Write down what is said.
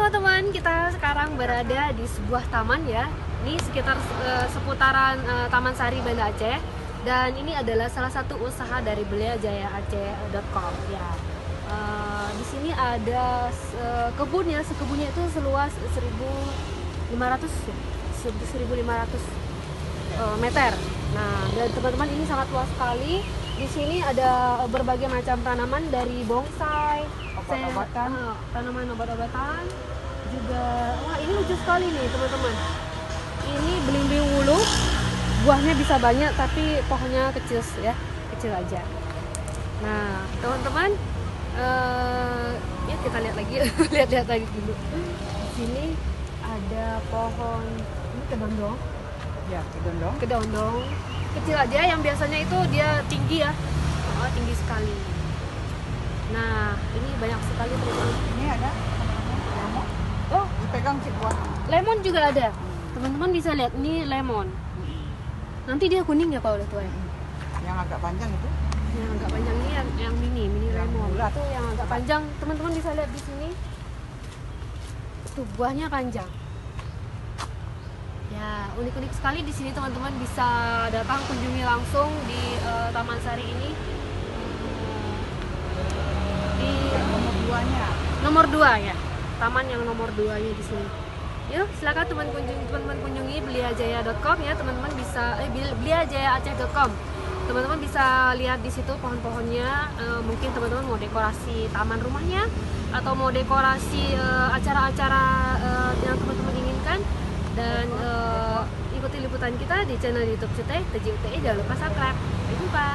teman-teman, kita sekarang berada di sebuah taman ya. Ini sekitar seputaran Taman Sari Banda Aceh. Dan ini adalah salah satu usaha dari beliajayaaceh.com ya. Di sini ada kebun ya, sekebunnya itu seluas 1.500 meter. Nah, dan teman-teman ini sangat luas sekali. Di sini ada berbagai macam tanaman dari bonsai, tanaman obat-obatan, juga wah ini lucu sekali nih teman-teman. Ini belimbing wulu, buahnya bisa banyak tapi pohonnya kecil ya, kecil aja. Nah teman-teman, ya kita lihat lagi, lihat-lihat lagi dulu. Di sini ada pohon ini kedondong. Ya, kedondong. Kedondong kecil aja yang biasanya itu dia tinggi ya, tinggi sekali. Nah ini banyak sekali teman-teman. Ini ada lemon. Oh, Dipegang si buah. lemon juga ada. Teman-teman bisa lihat ini lemon. Nanti dia kuning ya Pak udah tua ya. Yang agak panjang itu. Yang agak panjang ini yang mini Yang lemon. bulat. Itu yang agak panjang. Teman-teman bisa lihat di sini. Tuh buahnya panjang. Ya, unik-unik sekali di sini teman-teman, bisa datang kunjungi langsung di Taman Sari ini. Di Nomor duanya. nomor 2 ya. Taman yang nomor 2-nya di sini. Yuk, silakan teman-teman kunjungi beliajaya.com ya, teman-teman bisa beliajayaaceh.com. Teman-teman bisa lihat di situ pohon-pohonnya. Mungkin teman-teman mau dekorasi taman rumahnya atau mau dekorasi acara-acara yang teman-teman inginkan. Dan ikuti liputan kita di channel YouTube CUTE, TJUTE. Jangan lupa subscribe. Sampai jumpa.